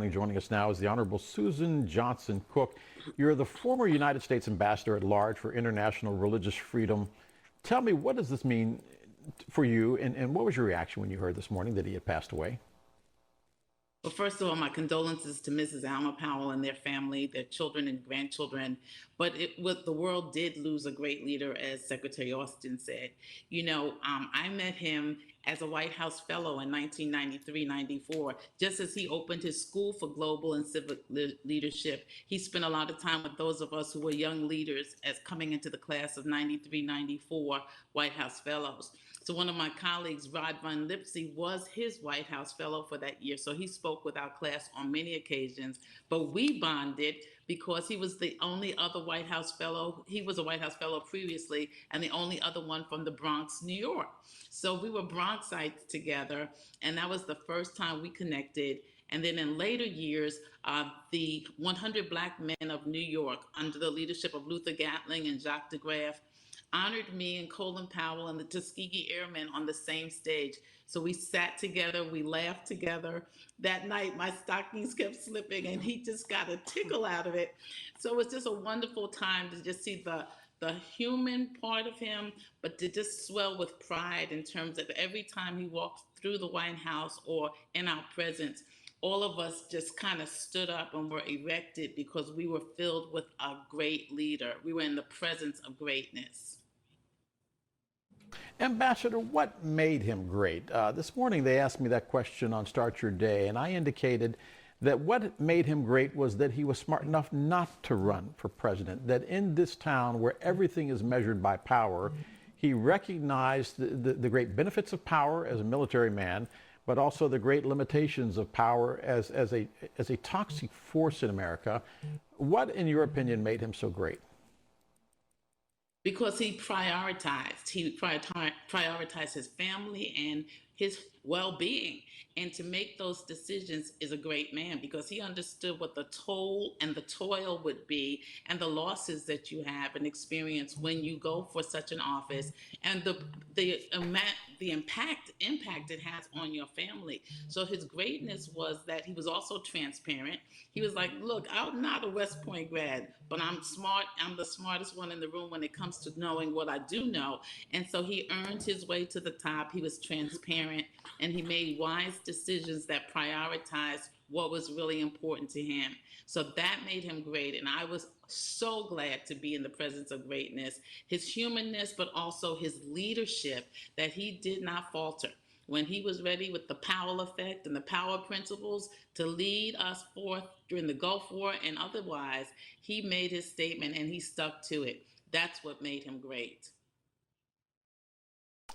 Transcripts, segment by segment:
morning. Joining us now is the Honorable Suzan Johnson Cook. You're the former United States Ambassador at Large for International Religious Freedom. Tell me, what does this mean for you, and what was your reaction when you heard this morning that he had passed away? Well, first of all, my condolences to Mrs. Alma Powell and their family, their children and grandchildren. But the world did lose a great leader, as Secretary Austin said. I met him as a White House fellow in 1993-94, just as he opened his school for global and civic leadership. He spent a lot of time with those of us who were young leaders as coming into the class of 93-94 White House fellows. So one of my colleagues, Rod Von Lipsey, was his White House fellow for that year. So he spoke with our class on many occasions, but we bonded because he was the only other White House fellow. He was a White House fellow previously, and the only other one from the Bronx, New York. So we were Bronxites together, and that was the first time we connected. And then in later years, the 100 Black Men of New York, under the leadership of Luther Gatling and Jacques de Graaf, honored me and Colin Powell and the Tuskegee Airmen on the same stage. So we sat together, we laughed together. That night, my stockings kept slipping and he just got a tickle out of it. So it was just a wonderful time to just see the human part of him, but to just swell with pride in terms of every time he walked through the White House or in our presence, all of us just kind of stood up and were erected because we were filled with a great leader. We were in the presence of greatness. Ambassador, what made him great? This morning they asked me that question on Start Your Day, and I indicated that what made him great was that he was smart enough not to run for president, that in this town where everything is measured by power, he recognized the great benefits of power as a military man, but also the great limitations of power as a toxic force in America. What, in your opinion, made him so great? Because he prioritized. He prioritized his family and his well-being. And to make those decisions is a great man, because he understood what the toll and the toil would be and the losses that you have and experience when you go for such an office, and the impact it has on your family. So his greatness was that he was also transparent. He was like, look, I'm not a West Point grad, but I'm smart. I'm the smartest one in the room when it comes to knowing what I do know. And so he earned his way to the top. He was transparent, and he made wise decisions that prioritized what was really important to him. So that made him great. And I was so glad to be in the presence of greatness, his humanness, but also his leadership, that he did not falter. When he was ready with the Powell effect and the power principles to lead us forth during the Gulf War and otherwise, he made his statement and he stuck to it. That's what made him great.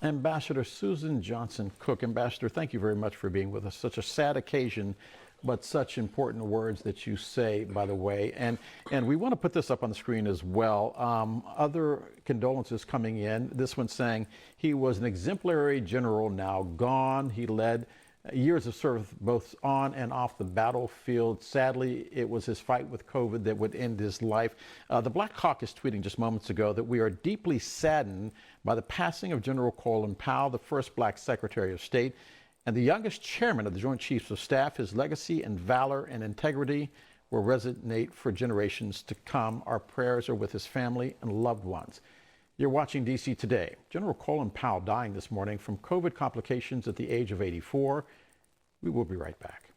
Ambassador Suzan Johnson Cook. Ambassador, thank you very much for being with us. Such a sad occasion, but such important words that you say, by the way. And we want to put this up on the screen as well. Other condolences coming in. This one saying he was an exemplary general, now gone. He led years of service both on and off the battlefield. Sadly, it was his fight with COVID that would end his life. The Black Caucus tweeting just moments ago that we are deeply saddened by the passing of General Colin Powell, the first Black Secretary of State and the youngest chairman of the Joint Chiefs of Staff. His legacy and valor and integrity will resonate for generations to come. Our prayers are with his family and loved ones. You're watching DC Today. General Colin Powell dying this morning from COVID complications at the age of 84. We will be right back.